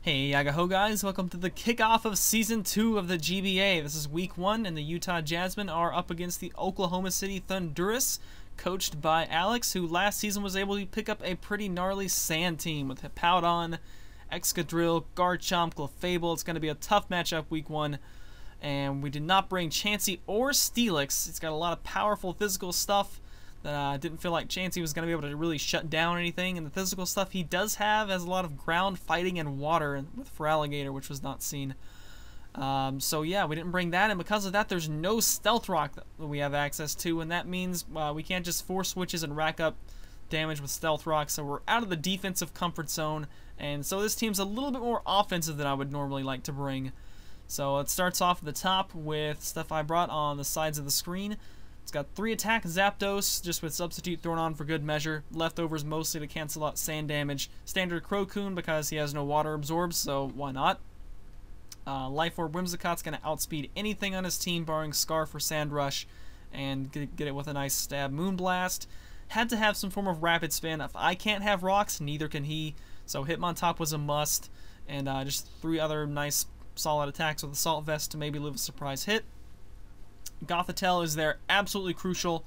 Hey Yagaho guys, welcome to the kickoff of Season 2 of the GBA. This is Week 1 and the Utah Jasmine are up against the Oklahoma City Thundurus, coached by Alex, who last season was able to pick up a pretty gnarly sand team with Hippowdon, Excadrill, Garchomp, Clefable. It's going to be a tough matchup Week 1, and we did not bring Chansey or Steelix. It's got a lot of powerful physical stuff that I didn't feel like Chansey was going to be able to really shut down anything, and the physical stuff he does have has a lot of ground fighting and water with Feraligatr, which was not seen. So yeah, we didn't bring that, and because of that, there's no Stealth Rock that we have access to, and that means we can't just force switches and rack up damage with Stealth Rock, so we're out of the defensive comfort zone, and so this team's a little bit more offensive than I would normally like to bring. So it starts off at the top with stuff I brought on the sides of the screen. It's got 3 attack Zapdos, just with Substitute thrown on for good measure. Leftovers mostly to cancel out sand damage. Standard Crocoon because he has no water absorbs, so why not? Life Orb Whimsicott's going to outspeed anything on his team, barring Scarf or Sand Rush, and get it with a nice stab. Moonblast. Had to have some form of Rapid Spin. If I can't have rocks, neither can he. So Hitmontop was a must, and just 3 other nice solid attacks with Assault Vest to maybe live a surprise hit. Gothitelle is there, absolutely crucial.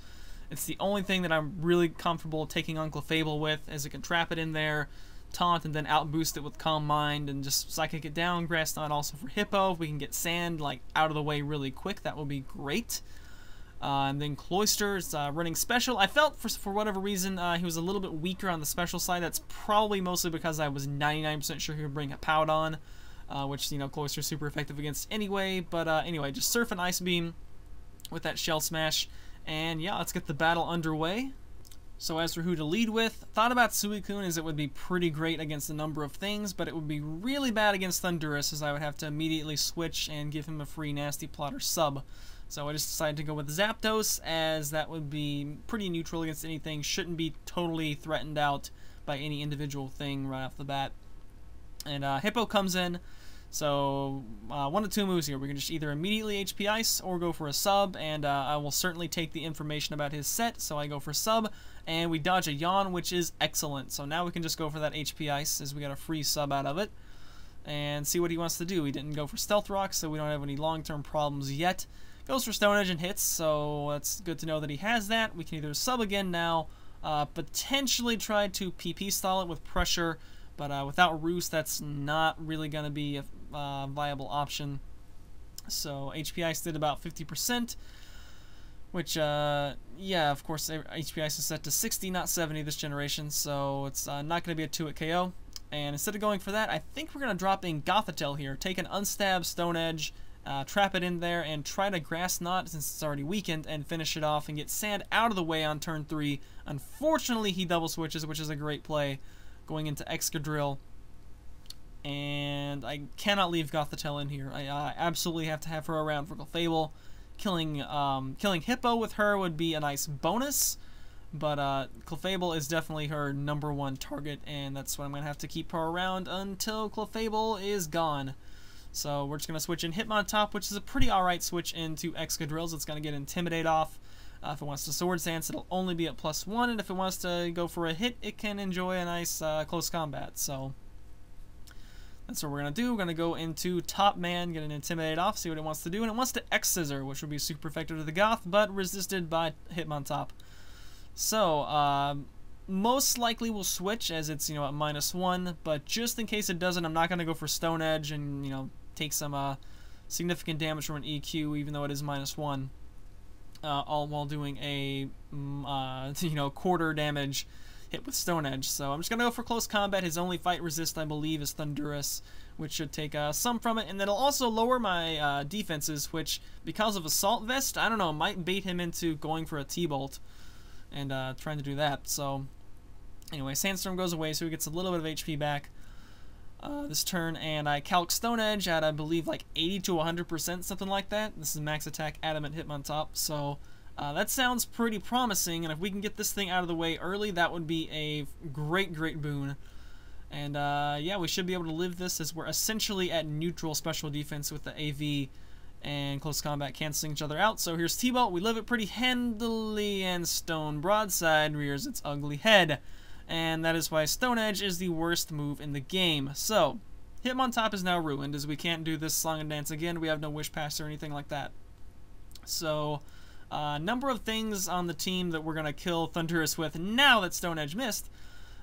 It's the only thing that I'm really comfortable taking on Clefable with, as it can trap it in there, taunt, and then outboost it with Calm Mind, and just Psychic it down. Grass Knot also for Hippo. If we can get Sand like out of the way really quick, that will be great. And then Cloyster is running special. I felt for whatever reason he was a little bit weaker on the special side. That's probably mostly because I was 99% sure he would bring Hippowdon, which, you know, Cloyster's super effective against anyway. But anyway, just Surf and Ice Beam with that Shell Smash, and yeah, let's get the battle underway. So as for who to lead with, thought about Suicune as it would be pretty great against a number of things, but it would be really bad against Thundurus, as I would have to immediately switch and give him a free Nasty Plotter sub. So I just decided to go with Zapdos, as that would be pretty neutral against anything, shouldn't be totally threatened out by any individual thing right off the bat. And Hippo comes in. So, 1 of 2 moves here. We can just either immediately HP Ice or go for a sub, and I will certainly take the information about his set, so I go for sub, and we dodge a yawn, which is excellent. So now we can just go for that HP Ice, as we got a free sub out of it, and see what he wants to do. He didn't go for Stealth Rock, so we don't have any long-term problems yet. Goes for Stone Edge and hits, so that's good to know that he has that. We can either sub again now, potentially try to PP stall it with pressure, but without Roost, that's not really going to be a viable option. So HP Ice did about 50%, which, yeah, of course, HP Ice is set to 60, not 70 this generation, so it's not going to be a 2-hit KO. And instead of going for that, I think we're going to drop in Gothitelle here. Take an Unstab Stone Edge, trap it in there, and try to Grass Knot, since it's already weakened, and finish it off and get Sand out of the way on turn 3. Unfortunately, he double switches, which is a great play, going into Excadrill, and I cannot leave Gothitelle in here. I absolutely have to have her around for Clefable. Killing Hippo with her would be a nice bonus, but Clefable is definitely her #1 target, and that's why I'm going to have to keep her around until Clefable is gone. So we're just going to switch in Hitmontop, which is a pretty alright switch into Excadrills. It's going to get Intimidate off. If it wants to Swords Dance, it'll only be at +1, and if it wants to go for a hit, it can enjoy a nice close combat. So that's what we're going to do. We're going to go into Top Man, get an Intimidate off, see what it wants to do, and it wants to X-Scissor, which would be super effective to the Goth, but resisted by Hitmontop. So, most likely we'll switch, as it's, you know, at -1, but just in case it doesn't, I'm not going to go for Stone Edge and, you know, take some significant damage from an EQ, even though it is -1. All while doing a, you know, quarter damage hit with Stone Edge. So I'm just going to go for close combat. His only fight resist, I believe, is Thundurus, which should take some from it. And that'll also lower my defenses, which, because of Assault Vest, I don't know, might bait him into going for a T-Bolt and trying to do that. So anyway, Sandstorm goes away, so he gets a little bit of HP back this turn, and I calc Stone Edge at, I believe, like 80 to 100%, something like that. This is max attack Adamant Hitmontop, so that sounds pretty promising, and if we can get this thing out of the way early, that would be a great boon. And yeah, we should be able to live this, as we're essentially at neutral special defense with the AV and close combat canceling each other out. So here's T-Bolt, we live it pretty handily, and Stone Broadside rears its ugly head. And that is why Stone Edge is the worst move in the game. So, Hitmontop is now ruined, as we can't do this Song and Dance again. We have no Wish Pass or anything like that. So, number of things on the team that we're going to kill Thundurus with now that Stone Edge missed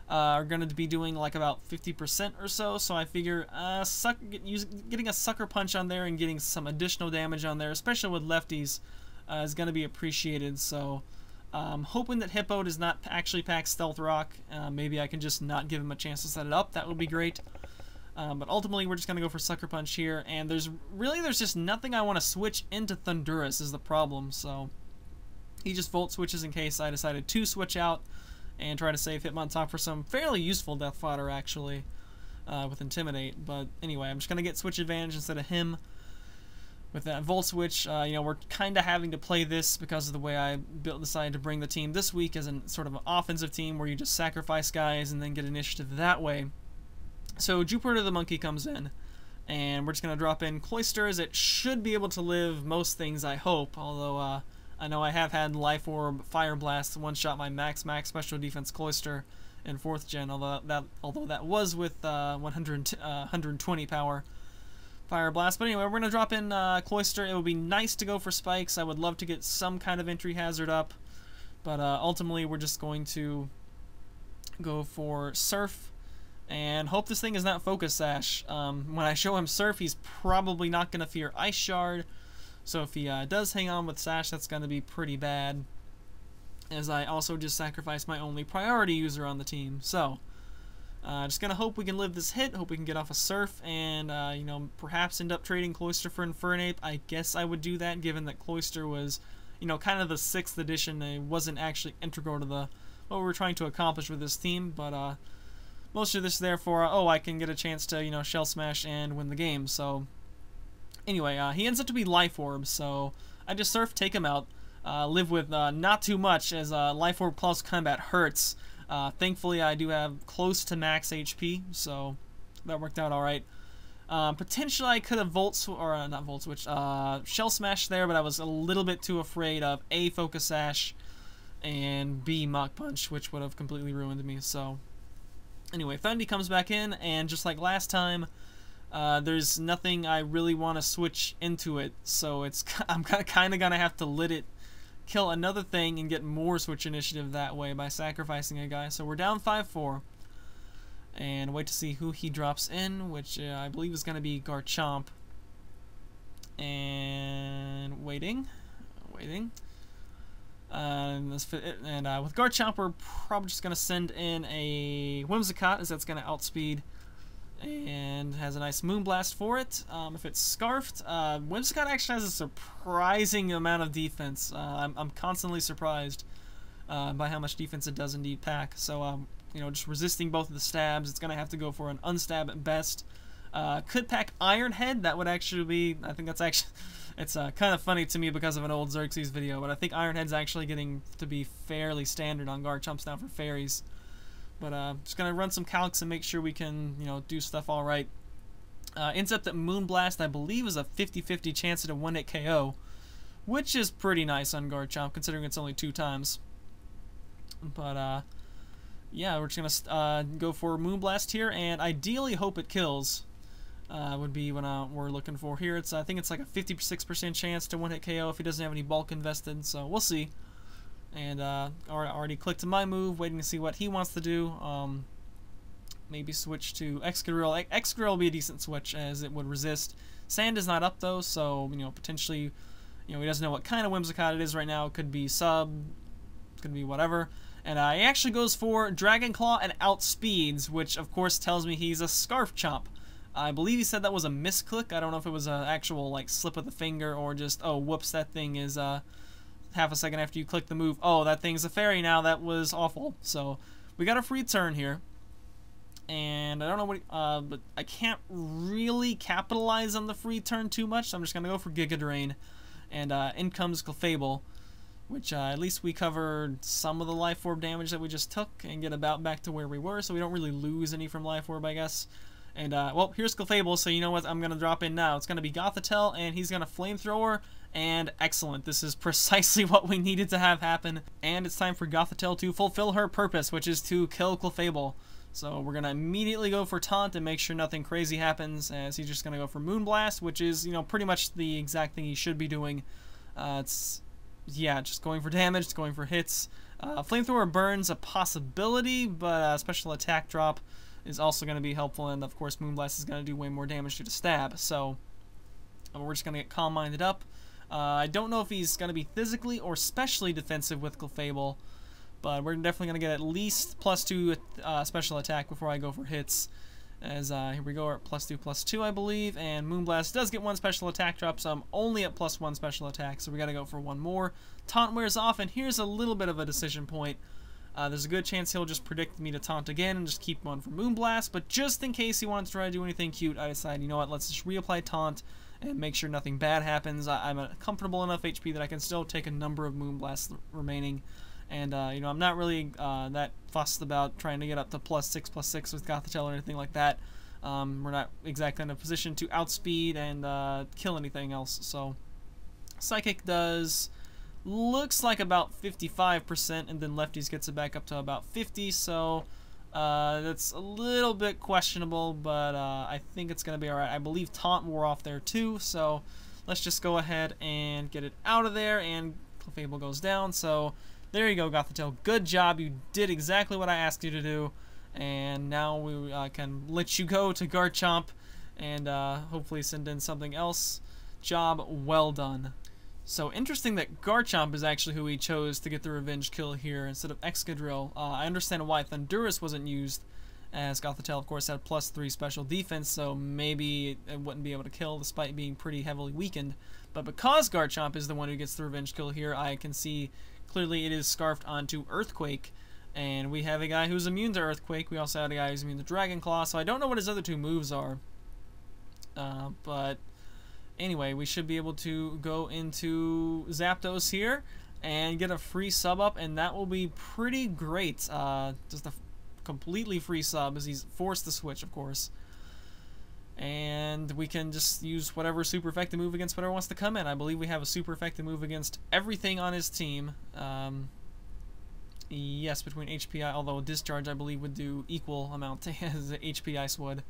are going to be doing like about 50% or so. So I figure getting a Sucker Punch on there and getting some additional damage on there, especially with lefties, is going to be appreciated. So hoping that Hippo does not actually pack Stealth Rock. Maybe I can just not give him a chance to set it up. That would be great. But ultimately, we're just going to go for Sucker Punch here. And there's just nothing I want to switch into Thundurus is the problem. So he just Volt Switches in case I decided to switch out and try to save Hitmontop for some fairly useful death fodder, actually, with Intimidate. But anyway, I'm just going to get Switch Advantage instead of him with that Volt Switch. You know, we're kind of having to play this because of the way I decided to bring the team this week as a sort of an offensive team where you just sacrifice guys and then get initiative that way. So Jupiter the Monkey comes in, and we're just going to drop in Cloyster, as it should be able to live most things, I hope, although I know I have had Life Orb, Fire Blast, one-shot my max Special Defense Cloyster in 4th Gen, although that was with 120 power Fire Blast. But anyway, we're going to drop in Cloyster. It would be nice to go for Spikes. I would love to get some kind of entry hazard up, but ultimately we're just going to go for Surf and hope this thing is not Focus Sash. When I show him Surf, he's probably not going to fear Ice Shard. So if he does hang on with Sash, that's going to be pretty bad, as I also just sacrificed my only priority user on the team. So just going to hope we can live this hit, hope we can get off a Surf, and you know, perhaps end up trading Cloyster for Infernape. I guess I would do that, given that Cloyster was, you know, kind of the 6th edition. It wasn't actually integral to what we were trying to accomplish with this team, but most of this therefore, I can get a chance to, you know, Shell Smash and win the game. So anyway, he ends up to be Life Orb, so I just Surf, take him out, live with not too much, as Life Orb Close Combat hurts. Thankfully, I do have close to max HP, so that worked out alright. Potentially, I could have Shell Smash there, but I was a little bit too afraid of A, Focus Sash, and B, Mach Punch, which would have completely ruined me. So anyway, Thundy comes back in, and just like last time, there's nothing I really want to switch into it, so I'm kind of gonna have to let it kill another thing and get more switch initiative that way by sacrificing a guy. So we're down 5-4, and wait to see who he drops in, which I believe is going to be Garchomp. And waiting. And with Garchomp, we're probably just going to send in a Whimsicott, as that's going to outspeed, and has a nice Moonblast for it. If it's Scarfed, Whimsicott actually has a surprising amount of defense. I'm constantly surprised by how much defense it does indeed pack. So, you know, just resisting both of the stabs, it's going to have to go for an unstab at best. Could pack Iron Head. That would actually be, I think that's actually, it's kind of funny to me because of an old Xerxes video, but I think Iron Head's actually getting to be fairly standard on Garchomps now for fairies. But just going to run some calcs and make sure we can, you know, do stuff all right. Ends up that Moonblast, I believe, is a 50-50 chance at a 1-hit KO, which is pretty nice on Garchomp, considering it's only 2 times. But, yeah, we're just going to go for Moonblast here, and ideally hope it kills, would be what we're looking for here. I think it's like a 56% chance to 1-hit KO if he doesn't have any bulk invested, so we'll see. And already clicked my move, waiting to see what he wants to do. Maybe switch to Excadrill. Excadrill will be a decent switch, as it would resist. Sand is not up though, so you know, potentially, you know, he doesn't know what kind of Whimsicott it is right now. It could be sub, could be whatever. And he actually goes for Dragon Claw and outspeeds, which of course tells me he's a Scarf Chomp. I believe he said that was a misclick. I don't know if it was an actual like slip of the finger or just, oh whoops, that thing is half a second after you click the move, oh, that thing's a fairy now. That was awful. So we got a free turn here, and I don't know what but I can't really capitalize on the free turn too much, so I'm just gonna go for Giga Drain, and in comes Clefable, which at least we covered some of the Life Orb damage that we just took and get about back to where we were, so we don't really lose any from Life Orb, I guess. And well, here's Clefable, so you know what I'm gonna drop in now. It's gonna be Gothitelle, and he's gonna Flamethrower. And excellent, this is precisely what we needed to have happen, and it's time for Gothitelle to fulfill her purpose, which is to kill Clefable. So we're going to immediately go for Taunt and make sure nothing crazy happens, as he's just going to go for Moonblast, which is, pretty much the exact thing he should be doing. Yeah, just going for damage, it's going for hits. Flamethrower Burn's a possibility, but special attack drop is also going to be helpful, and of course Moonblast is going to do way more damage due to stab, so we're just going to get Calm Minded up. I don't know if he's going to be physically or specially defensive with Clefable, but we're definitely going to get at least +2 special attack before I go for hits. As here we go, we're at +2/+2, I believe, and Moonblast does get 1 special attack drop, so I'm only at +1 special attack, so we got to go for 1 more. Taunt wears off, and here's a little bit of a decision point. There's a good chance he'll just predict me to taunt again and just keep going for Moonblast, but just in case he wants to try to do anything cute, I decide, you know what, let's just reapply Taunt and make sure nothing bad happens. I'm at comfortable enough HP that I can still take a number of Moonblasts remaining, and I'm not really that fussed about trying to get up to +6/+6 with Gothitelle or anything like that. We're not exactly in a position to outspeed and kill anything else, so Psychic does... looks like about 55%, and then Lefties gets it back up to about 50, so that's a little bit questionable, but I think it's going to be alright. I believe Taunt wore off there too, so let's just go ahead and get it out of there, and Clefable goes down, so there you go, Gothitelle. Good job, you did exactly what I asked you to do, and now we can let you go to Garchomp and hopefully send in something else. Job well done. So interesting that Garchomp is actually who he chose to get the revenge kill here instead of Excadrill. I understand why Thundurus wasn't used, as Gothitelle of course had +3 special defense, so maybe it wouldn't be able to kill despite being pretty heavily weakened. But because Garchomp is the one who gets the revenge kill here, I can see clearly it is scarfed onto Earthquake, and we have a guy who's immune to Earthquake. We also have a guy who's immune to Dragon Claw, so I don't know what his other 2 moves are, but anyway, we should be able to go into Zapdos here and get a free sub up, and that will be pretty great. Just a completely free sub, as he's forced to switch, of course. And we can just use whatever super effective move against whatever wants to come in. I believe we have a super effective move against everything on his team. Yes, between HPI, although Discharge I believe would do equal amount as HP Ice would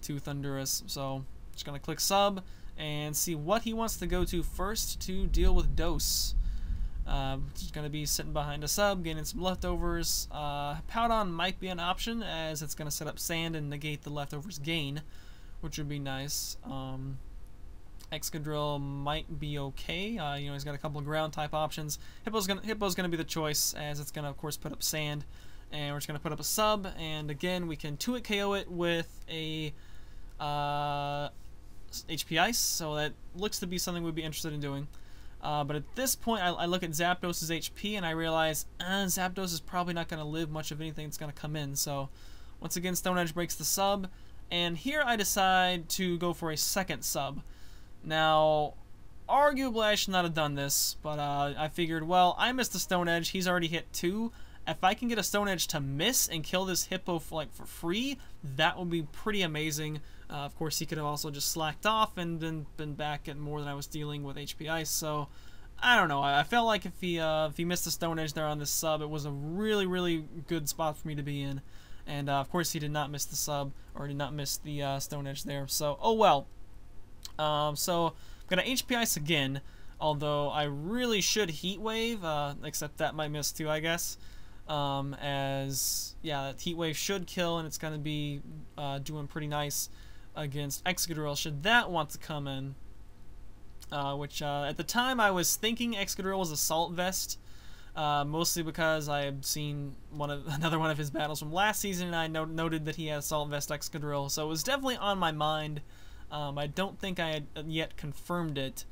to Thundurus. So just going to click sub and see what he wants to go to first to deal with Dose. Just going to be sitting behind a sub, gaining some leftovers. Hippowdon might be an option, as it's going to set up Sand and negate the leftovers gain, which would be nice. Excadrill might be okay. He's got a couple of ground type options. Hippo's gonna be the choice, as it's gonna of course put up Sand, and we're just gonna put up a sub. And again, we can 2-hit KO it with a HP Ice, so that looks to be something we'd be interested in doing. But at this point, I look at Zapdos' HP and I realize Zapdos is probably not gonna live much of anything that's gonna come in. So once again, Stone Edge breaks the sub, and here I decide to go for a second sub. Now, arguably I should not have done this, but I figured, well, I missed the Stone Edge, he's already hit 2. If I can get a Stone Edge to miss and kill this Hippo for free, that would be pretty amazing. Of course, he could have also just slacked off and then been back at more than I was dealing with HP Ice, so I don't know. I felt like if he missed the Stone Edge there on this sub, it was a really, really good spot for me to be in. And of course, he did not miss the sub, or did not miss the Stone Edge there, so oh well. So I'm gonna HP Ice again, although I really should Heat Wave, except that might miss too, I guess. As yeah, that Heat Wave should kill, and it's gonna be doing pretty nice against Excadrill should that want to come in. Which at the time I was thinking Excadrill was Assault Vest, mostly because I had seen another one of his battles from last season, and I noted that he had Assault Vest Excadrill, so it was definitely on my mind. I don't think I had yet confirmed it,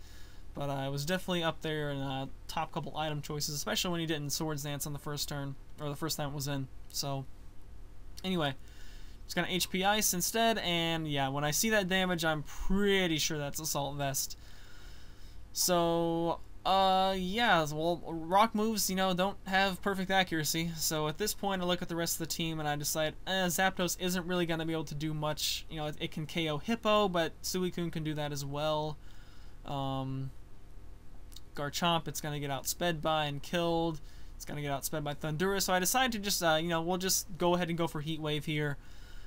but I was definitely up there in top couple item choices, especially when he did in Swords Dance on the first turn, or the first time it was in. So anyway, just gonna HP Ice instead, and yeah, when I see that damage, I'm pretty sure that's Assault Vest. So yeah, well, rock moves, don't have perfect accuracy, so at this point I look at the rest of the team and I decide Zapdos isn't really going to be able to do much. It can KO Hippo, but Suicune can do that as well. Garchomp, it's going to get outsped by and killed. It's going to get outsped by Thundurus, so I decided to just, you know, we'll just go ahead and go for Heat Wave here.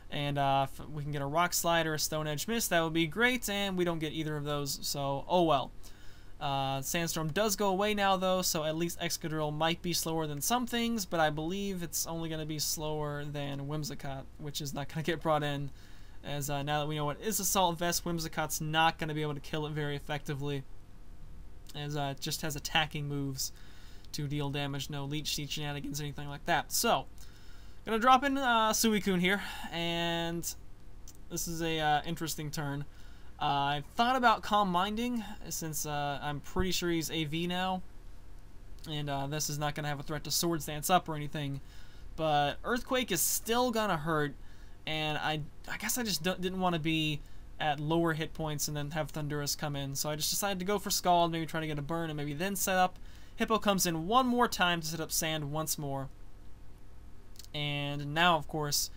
And if we can get a Rock Slide or a Stone Edge Mist, that would be great, and we don't get either of those, so oh well. Sandstorm does go away now, though, so at least Excadrill might be slower than some things, but I believe it's only going to be slower than Whimsicott, which is not going to get brought in, as now that we know what is Assault Vest, Whimsicott's not going to be able to kill it very effectively, as it just has attacking moves to deal damage, no Leech Seed shenanigans, anything like that. So, gonna drop in Suicune here, and this is a interesting turn. I've thought about Calm Minding, since I'm pretty sure he's AV now, and this is not going to have a threat to Swords Dance Up or anything, but Earthquake is still going to hurt, and I guess I just didn't want to be at lower hit points and then have Thundurus come in, so I just decided to go for Scald, maybe try to get a burn, and maybe then set up. Hippo comes in one more time to set up Sand once more, and now, of course,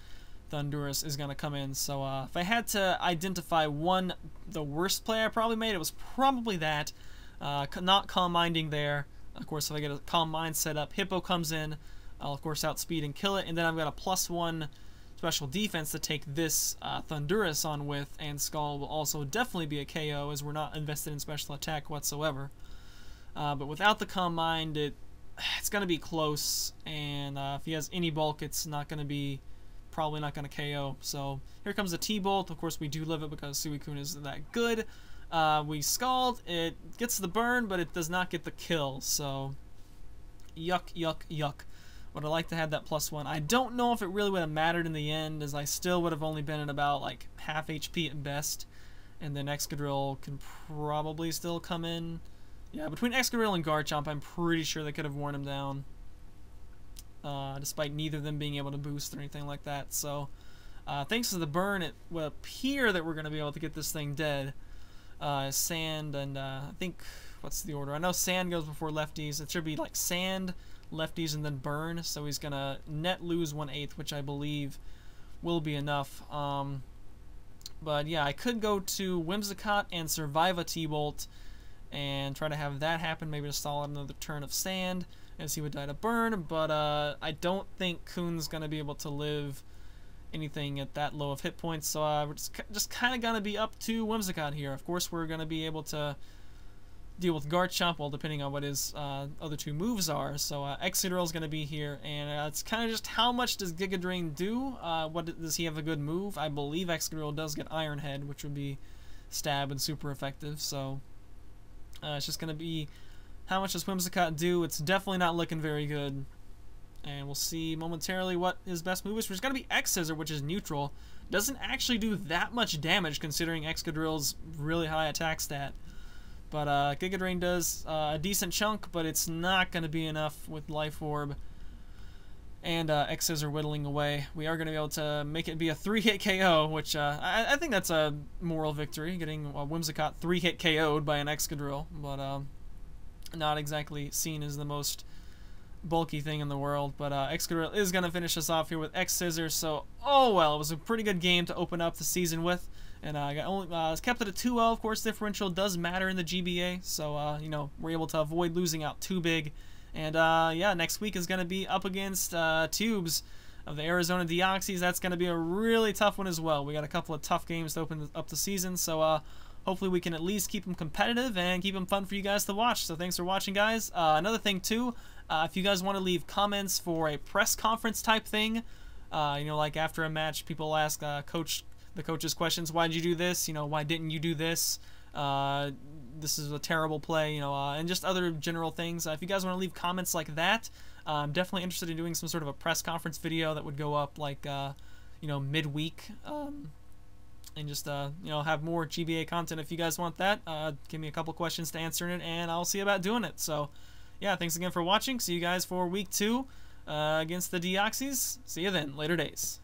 Thundurus is going to come in. So if I had to identify the worst play I probably made, it was probably that. Not Calm Minding there. Of course, if I get a Calm Mind set up, Hippo comes in. I'll, of course, outspeed and kill it. And then I've got a +1 special defense to take this Thundurus on with. And Skull will also definitely be a KO, as we're not invested in special attack whatsoever. But without the Calm Mind, it's going to be close. And if he has any bulk, it's not going to be... probably not going to KO. So here comes the T-Bolt. Of course, we do live it because Suicune is that good. We Scald. It gets the burn, but it does not get the kill. So yuck, yuck, yuck. Would have liked to have that +1. I don't know if it really would have mattered in the end, as I still would have only been at about like half HP at best. And then Excadrill can probably still come in. Yeah, between Excadrill and Garchomp, I'm pretty sure they could have worn him down. Despite neither of them being able to boost or anything like that. So, thanks to the burn, it would appear that we're going to be able to get this thing dead. Sand and, I think, what's the order? I know Sand goes before Lefties. It should be like Sand, Lefties, and then Burn. So he's going to net lose 1/8, which I believe will be enough. But yeah, I could go to Whimsicott and survive a T-Bolt and try to have that happen, maybe to stall out another turn of Sand, as he would die to burn, but I don't think Kuhn's going to be able to live anything at that low of hit points, so we're just kind of going to be up to Whimsicott here. Of course, we're going to be able to deal with Garchomp, well, depending on what his other two moves are. So Excadrill is going to be here, and it's kind of just how much does Giga Drain do? What does he have a good move? I believe Excadrill does get Iron Head, which would be stab and super effective, so it's just going to be how much does Whimsicott do? It's definitely not looking very good. And we'll see momentarily what his best move is, which is going to be X-Scissor, which is neutral. Doesn't actually do that much damage, considering Excadrill's really high attack stat. But Giga Drain does a decent chunk, but it's not going to be enough with Life Orb and X-Scissor whittling away. We are going to be able to make it be a 3-hit KO, which I think that's a moral victory, getting Whimsicott 3-hit KO'd by an Excadrill. But not exactly seen as the most bulky thing in the world, but Excadrill is going to finish us off here with X-Scissor, so oh well, it was a pretty good game to open up the season with, and I kept it at 2-0, of course, differential does matter in the GBA, so you know, we're able to avoid losing out too big, and yeah, next week is going to be up against Tubes of the Arizona Deoxys. That's going to be a really tough one as well. We got a couple of tough games to open up the season, so hopefully we can at least keep them competitive and keep them fun for you guys to watch. So thanks for watching, guys. Another thing, too, if you guys want to leave comments for a press conference type thing, you know, like after a match, people ask the coach's questions. Why did you do this? You know, why didn't you do this? This is a terrible play, you know, and just other general things. If you guys want to leave comments like that, I'm definitely interested in doing some sort of a press conference video that would go up like, you know, midweek. And just, you know, have more GBA content if you guys want that. Give me a couple questions to answer in it, and I'll see about doing it. So, yeah, thanks again for watching. See you guys for week 2 against the Deoxys. See you then. Later days.